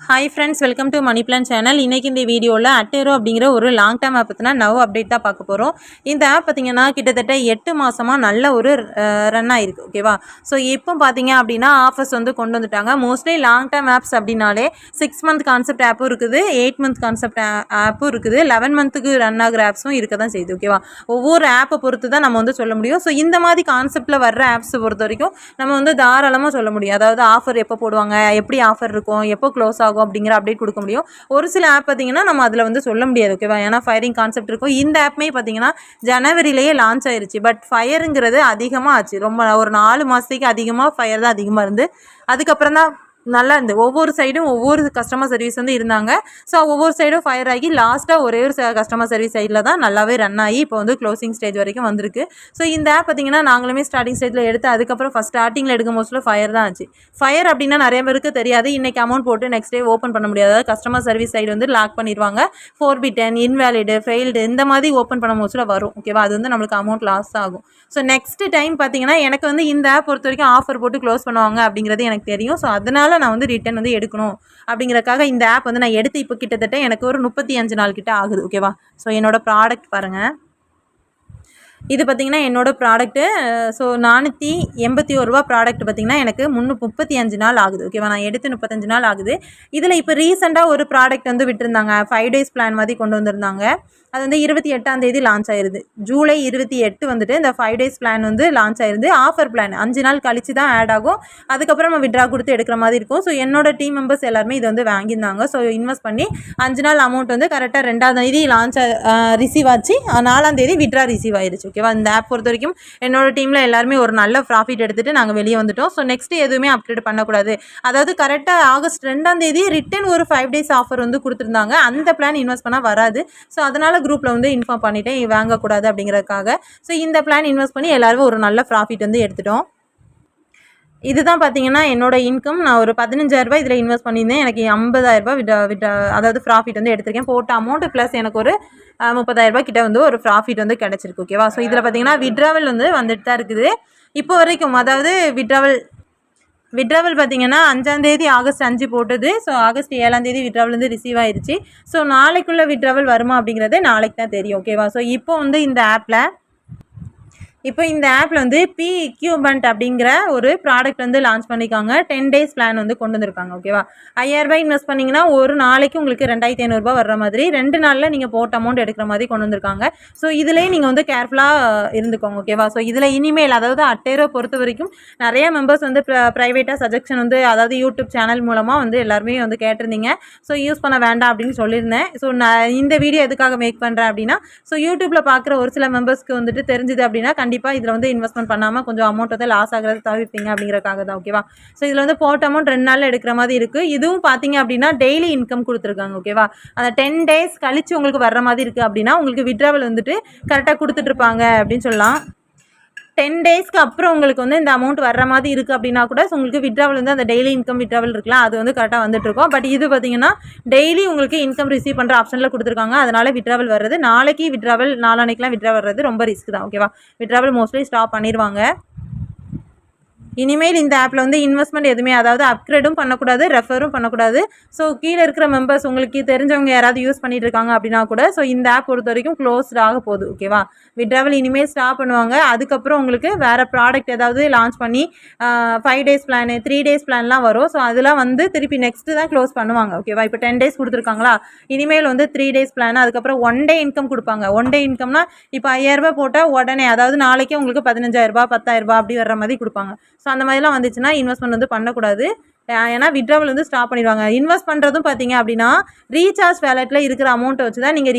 Hi friends, welcome to money plan channel. இன்றைக்கி இந்த வீடியோவில் அட்டேரோ அப்படிங்கிற ஒரு லாங் டேர்ம் ஆப் பற்றினா நவ் அப்டேட் தான் பார்க்க போகிறோம். இந்த ஆப் பார்த்திங்கன்னா கிட்டத்தட்ட 8 மாதமாக நல்ல ஒரு ரன் ஆகிருக்கு. ஓகேவா? ஸோ இப்போ பார்த்தீங்க அப்படின்னா ஆஃபர்ஸ் வந்து கொண்டு வந்துட்டாங்க. மோஸ்ட்லி லாங் டேர்ம் ஆப்ஸ் அப்படின்னாலே 6 மந்த் கான்செப்ட் ஆப்பும் இருக்குது, 8 மந்த் கான்செப்ட் ஆப்பும் இருக்குது, 11 மந்த்துக்கு ரன் ஆகிற ஆப்ஸும் இருக்க தான் செய்யுது. ஓகேவா? ஒவ்வொரு ஆப்பை பொறுத்து தான் நம்ம வந்து சொல்ல முடியும். ஸோ இந்த மாதிரி கான்செப்டில் வர்ற ஆப்ஸை பொறுத்த வரைக்கும் நம்ம வந்து தாராளமாக சொல்ல முடியும். அதாவது ஆஃபர் எப்போ போடுவாங்க, எப்படி ஆஃபர் இருக்கும், எப்போ க்ளோஸ் ஆகும் அப்படிங்கிற அப்டேட் கொடுக்க முடியும். ஒரு சில ஆப் பார்த்தீங்கன்னா நம்ம அதில் வந்து சொல்ல முடியாது. ஓகேவா? ஏன்னா ஃபயரிங் கான்செப்ட் இருக்கும். இந்த ஆப்மே பார்த்தீங்கன்னா ஜனவரியிலேயே லான்ச் ஆயிருச்சு. பட் ஃபயருங்கிறது அதிகமாக ஆச்சு. ரொம்ப ஒரு 4 மாதத்துக்கு அதிகமாக ஃபயர் தான் அதிகமாக இருந்து அதுக்கப்புறம் தான் நல்லா இருந்து ஒவ்வொரு சைடும் ஒவ்வொரு கஸ்டமர் சர்வீஸ் வந்து இருந்தாங்க. ஸோ ஒவ்வொரு சைடும் ஃபயர் ஆகி லாஸ்ட்டாக ஒரே ஒரு கஸ்டமர் சர்வீஸ் சைடில் தான் நல்லாவே ரன் ஆகி இப்போ வந்து க்ளோசிங் ஸ்டேஜ் வரைக்கும் வந்திருக்கு. ஸோ இந்த ஆப் பார்த்திங்கன்னா நாங்களுமே ஸ்டார்டிங் ஸ்டேஜில் எடுத்து அதுக்கப்புறம் ஃபஸ்ட் ஸ்டார்டிங்கில் எடுக்கும் மோஸ்ட்டில் ஃபயர் தான் ஆச்சு. ஃபயர் அப்படின்னா நிறைய பேருக்கு தெரியாது. இன்றைக்கி அமௌண்ட் போட்டு நெக்ஸ்ட் டே ஓப்பன் பண்ண முடியாது. அதாவது கஸ்டமர் சர்வீஸ் சைடு வந்து லாக் பண்ணிடுவாங்க. 4B10 இன்வேலிடு ஃபெயில்டு இந்த மாதிரி ஓப்பன் பண்ண மோஸ்ட்டில் வரும். ஓகேவா? அது வந்து நம்மளுக்கு அமௌண்ட் லாஸ் ஆகும். ஸோ நெக்ஸ்ட் டைம் பார்த்திங்கன்னா எனக்கு வந்து இந்த ஆப் பொறுத்த வரைக்கும் ஆஃபர் போட்டு க்ளோஸ் பண்ணுவாங்க அப்படிங்கிறது எனக்கு தெரியும். ஸோ அதனால் நான் வந்து ரிட்டர்ன் வந்து எடுக்கணும் அப்படிங்கிறக்காக இந்த ஆப் வந்து நான் எடுத்து இப்போ கிட்டத்தட்ட எனக்கு ஒரு 35 நாள் கிட்ட ஆகுது. ஓகேவா? ஸோ என்னோட ப்ராடக்ட் பாருங்கள். இது பார்த்திங்கன்னா என்னோடய ப்ராடக்ட்டு. ஸோ 481 ரூபா ப்ராடக்ட் பார்த்திங்கன்னா எனக்கு 35 நாள் ஆகுது. ஓகேவா? நான் எடுத்து 35 நாள் ஆகுது. இதில் இப்போ ரீசெண்டாக ஒரு ப்ராடக்ட் வந்து விட்டுருந்தாங்க. 5 days பிளான் மாதிரி கொண்டு வந்திருந்தாங்க. அது வந்து 28ஆம் தேதி லான்ச் ஆயிருது. ஜூலை 28 வந்துட்டு இந்த 5 days பிளான் வந்து லான்ச் ஆயிருது. ஆஃபர் பிளான் 5 நாள் கழிச்சு தான் ஆட் ஆகும். அதுக்கப்புறம் நம்ம விட்ரா கொடுத்து எடுக்கிற மாதிரி இருக்கும். ஸோ என்னோட டீம் மெம்பர்ஸ் எல்லாருமே இது வந்து வாங்கியிருந்தாங்க. ஸோ இன்வெஸ்ட் பண்ணி 5 நாள் அமௌண்ட் வந்து கரெக்டாக 2ஆம் தேதி லான்ச் ரிசீவ் ஆச்சு. 4ஆம் தேதி விட்ரா ரிசீவ் ஆயிருச்சு. ஓகேவா? இந்த ஆப் பொறுத்த வரைக்கும் என்னோட டீமில் எல்லாருமே ஒரு நல்ல ப்ராஃபிட் எடுத்துகிட்டு நாங்கள் வெளியே வந்துட்டோம். ஸோ நெக்ஸ்ட்டு எதுவுமே அப்கிரேட் பண்ணக்கூடாது. அதாவது கரெக்டாக ஆகஸ்ட் 2ஆம் தேதி ரிட்டன் ஒரு 5 days ஆஃபர் வந்து கொடுத்துருந்தாங்க. அந்த பிளான் இன்வெஸ்ட் பண்ணால் வராது. ஸோ அதனால் குரூப்பில் வந்து இன்ஃபார்ம் பண்ணிவிட்டேன் வாங்கக்கூடாது அப்படிங்கிறதுக்காக. ஸோ இந்த பிளான் இன்வெஸ்ட் பண்ணி எல்லாருமே ஒரு நல்ல ப்ராஃபிட் வந்து எடுத்துட்டோம். இதுதான் பார்த்தீங்கன்னா என்னோட இன்கம். நான் ஒரு 15,000 இதில் இன்வெஸ்ட் பண்ணியிருந்தேன். எனக்கு 50,000 அதாவது ப்ராஃபிட் வந்து எடுத்திருக்கேன். போட்ட அமௌண்ட் ப்ளஸ் எனக்கு ஒரு 30,000 கிட்ட வந்து ஒரு ப்ராஃபிட் வந்து கிடச்சிருக்கு. ஓகேவா? ஸோ இதில் பார்த்தீங்கன்னா விட்ராவல் வந்து வந்துட்டு தான் இருக்குது இப்போ வரைக்கும். அதாவது விட்ராவல் பார்த்தீங்கன்னா 5ஆம் தேதி ஆகஸ்ட் 5 போட்டது. ஸோ ஆகஸ்ட் 7ஆம் தேதி விட்ராவல் வந்து ரிசீவ் ஆயிடுச்சு. ஸோ நாளைக்குள்ளே விட்ராவல் வருமா அப்படிங்கிறது நாளைக்கு தான் தெரியும். ஓகேவா? ஸோ இப்போ வந்து இந்த ஆப்பில் வந்து பி எக்யூப்மெண்ட் அப்படிங்கிற ஒரு ப்ராடக்ட் வந்து லான்ச் பண்ணியிருக்காங்க. 10 days பிளான் வந்து கொண்டு வந்திருக்காங்க. ஓகேவா? 5,000 இன்வெஸ்ட் பண்ணிங்கன்னா ஒரு நாளைக்கு உங்களுக்கு 2,500 வர்ற மாதிரி 2 நாளில் நீங்கள் போட்ட அமௌண்ட் எடுக்கிற மாதிரி கொண்டு வந்திருக்காங்க. ஸோ இதிலே நீங்கள் வந்து கேர்ஃபுல்லாக இருந்துக்கோங்க. ஓகேவா? ஸோ இதில் இனிமேல் அதாவது அட்டேரோ பொறுத்த வரைக்கும் நிறைய மெம்பர்ஸ் வந்து ப்ரைவேட்டாக சஜெக்ஷன் வந்து அதாவது யூடியூப் சேனல் மூலமாக வந்து எல்லாருமே வந்து கேட்டிருந்தீங்க. ஸோ யூஸ் பண்ண வேண்டாம் அப்படின்னு சொல்லியிருந்தேன். ஸோ நான் இந்த வீடியோ எதுக்காக மேக் பண்ணுறேன் அப்படின்னா, ஸோ யூடியூப்பில் பார்க்குற ஒரு சில மெம்பர்ஸ்க்கு வந்துட்டு தெரிஞ்சுது அப்படின்னா கண்டிப்பாக இதில் வந்து இன்வெஸ்ட்மெண்ட் பண்ணாமல் கொஞ்சம் அமௌண்ட் வந்து லாஸ் ஆகிறது தவிர்ப்பீங்க அப்படிங்கிறக்காக தான். ஓகேவா? ஸோ இதில் வந்து போட்ட அமௌண்ட் 2 நாளில் எடுக்கிற மாதிரி இருக்குது. இதுவும் பார்த்தீங்க அப்படின்னா டெய்லி இன்கம் கொடுத்துருக்காங்க. ஓகேவா? அந்த 10 days கழிச்சு உங்களுக்கு வர்ற மாதிரி இருக்குது அப்படின்னா உங்களுக்கு விட்ராவல் வந்துட்டு கரெக்டாக கொடுத்துட்ருப்பாங்க அப்படின்னு சொல்லலாம். 10 daysக்கு அப்புறம் உங்களுக்கு வந்து இந்த அமௌண்ட் வர்ற மாதிரி இருக்குது அப்படின்னா கூட உங்களுக்கு விட்ராவல் வந்து அந்த டெய்லி இன்கம் விட்ராவல் இருக்கலாம், அது வந்து கரெக்டாக வந்துட்டுருக்கோம். பட் இது பார்த்தீங்கன்னா டெய்லி உங்களுக்கு இன்கம் ரிசீவ் பண்ணுற ஆப்ஷனில் கொடுத்துருக்காங்க. அதனால் விட்ராவல் வர்றது நாளைக்கு விட்ராவல் நாளானைக்கெலாம் விட்ரா வர்றது ரொம்ப ரிஸ்க் தான். ஓகேவா? விட்ராவல் மோஸ்ட்லி ஸ்டாப் பண்ணிடுவாங்க. இனிமேல் இந்த ஆப்பில் வந்து இன்வெஸ்ட்மெண்ட் எதுவுமே அதாவது அப்கிரேடும் பண்ணக்கூடாது, ரெஃபரும் பண்ணக்கூடாது. ஸோ கீழே இருக்கிற மெம்பர்ஸ் உங்களுக்கு தெரிஞ்சவங்க யாராவது யூஸ் பண்ணிட்டு இருக்காங்க அப்படின்னா கூட ஸோ இந்த ஆப் பொறுத்த வரைக்கும் க்ளோஸ்ட் ஆக போகுது. ஓகேவா? விட்ராவல் இனிமேல் ஸ்டாப் பண்ணுவாங்க. அதுக்கப்புறம் உங்களுக்கு வேறு ப்ராடக்ட் ஏதாவது லான்ச் பண்ணி 5 days பிளான் 3 days பிளான்லாம் வரும். ஸோ அதெல்லாம் வந்து திருப்பி நெக்ஸ்ட்டு தான் க்ளோஸ் பண்ணுவாங்க. ஓகேவா? இப்போ 10 days கொடுத்துருக்காங்களா, இனிமேல் வந்து 3 days பிளான் அதுக்கப்புறம் 1 day இன்கம் கொடுப்பாங்க. 1 day இன்கம்னா இப்போ 5,000 போட்டால் உடனே அதாவது நாளைக்கே உங்களுக்கு 15,000 10,000 அப்படி வர்ற மாதிரி கொடுப்பாங்க. ஸோ அந்த மாதிரிலாம் வந்துச்சுன்னா இன்வெஸ்ட்மெண்ட் வந்து பண்ணக்கூடாது. ஏன்னா விட்ராவல் வந்து ஸ்டாப் பண்ணிடுவாங்க. இன்வெஸ்ட் பண்ணுறதும் பார்த்தீங்க அப்படின்னா ரீசார்ஜ் வேலெட்டில் இருக்கிற அமௌண்ட்டை வச்சு தான் நீங்கள்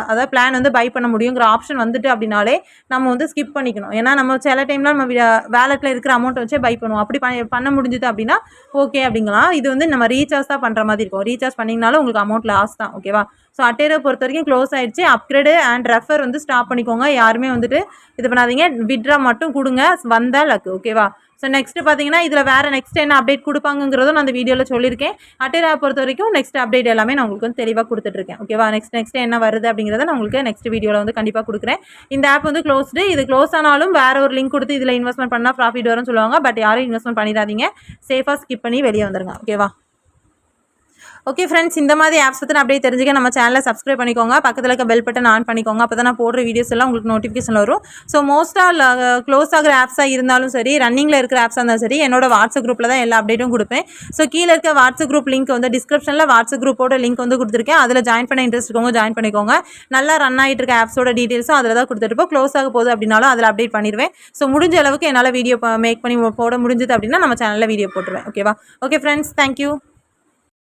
அதாவது பிளான் வந்து பை பண்ண முடியுங்கிற ஆப்ஷன் வந்துட்டு அப்படின்னாலே நம்ம வந்து ஸ்கிப் பண்ணிக்கணும். ஏன்னா நம்ம சில டைம்லாம் நம்ம வேலெட்டில் இருக்கிற அமௌண்ட்டை வச்சே பை பண்ணுவோம். அப்படி பண்ண முடிஞ்சுது அப்படின்னா ஓகே அப்படிங்கலாம். இது வந்து நம்ம ரீசார்ஜ் தான் பண்ணுற மாதிரி இருக்கும். ரீசார்ஜ் பண்ணிங்கனாலும் உங்களுக்கு அமௌண்ட் லாஸ் தான். ஓகேவா? ஸோ அட்டேரோ பொறுத்த வரைக்கும் க்ளோஸ் ஆகிடுச்சு. அப்கிரேடு அண்ட் ரெஃபர் வந்து ஸ்டாப் பண்ணிக்கோங்க. யாருமே வந்துட்டு இது பண்ணாதீங்க. விட்ரா மட்டும் கொடுங்க வந்தால் லக்கு. ஓகேவா? ஸோ நெக்ஸ்ட்டு பார்த்தீங்கன்னா இதில் வேறு நெக்ஸ்ட் என்ன அப்டேட் கொடுப்பாங்கிறதும் நான் அந்த வீடியோவில் சொல்லியிருக்கேன். அட்டேரா பொறுத்த வரைக்கும் நெக்ஸ்ட் அப்டேட் எல்லாமே நான் உங்களுக்கு வந்து தெளிவாக கொடுத்துட்ருக்கேன். ஓகேவா? நெக்ஸ்ட் என்ன வருது அப்படிங்கிறத நான் உங்களுக்கு நெக்ஸ்ட் வீடியோவில் வந்து கண்டிப்பாக கொடுக்குறேன். இந்த ஆப் வந்து க்ளோஸ்டு. இது க்ளோஸ் ஆனாலும் வேறு ஒரு லிங்க் கொடுத்து இதில் இன்வெஸ்ட்மெண்ட் பண்ணால் ப்ராஃபிட் வரும்னு சொல்லுவாங்க. பட் யாரும் இன்வெஸ்ட்மெண்ட் பண்ணிடாதீங்க. சேஃபாக ஸ்கிப் பண்ணி வெளியே வந்துடுங்க. ஓகேவா? ஓகே ஃப்ரெண்ட்ஸ், இந்த மாதிரி ஆப்ஸ் பற்றி அப்படியே தெரிஞ்சுக்க நம்ம சேனலை சப்ஸ்கிரைப் பண்ணிக்கோங்க. பக்கத்தில் இருக்க பெல் பட்டன் ஆன் பண்ணிக்கோங்க. அப்போ தான் நான் போடுற வீடியோஸ் எல்லாம் உங்களுக்கு நோட்டிஃபிகேஷன் வரும். ஸோ மோஸ்ட்டாக க்ளோஸ் ஆகிற ஆப்ஸாக இருந்தாலும் சரி, ரன்னிங்கில் இருக்கிற ஆப்ஸாக இருந்தாலும் சரி, என்னோட வாட்ஸ்அப் குரூப்பில் தான் எல்லா அப்டேட்டும் கொடுப்பேன். ஸோ கீழே இருக்க வாட்ஸ்அப் குரூப் லிங்க் வந்து டிஸ்கிரிப்ஷனில் வாட்ஸ்அப் குரூப்போட லிங்க் வந்து கொடுத்துருக்கேன். அதில் ஜாயின் பண்ண இன்ட்ரெஸ்ட் இருக்கவங்க ஜாயின் பண்ணிக்கோங்க. நல்லா ரன் ஆகிட்டு இருக்க ஆப்ஸோட டீட்டெயில்ஸும் அதில் தான் கொடுத்துருப்போம். க்ளோஸ் ஆக போகுது அப்படின்னாலும் அதில் அப்டேட் பண்ணிடுவேன். ஸோ முடிஞ்ச அளவுக்கு என்னால் வீடியோ மேக் பண்ணி போட முடிஞ்சது அப்படின்னா நம்ம சேனலில் வீடியோ போட்டுருவேன். ஓகேவா? Okay friends, thank you.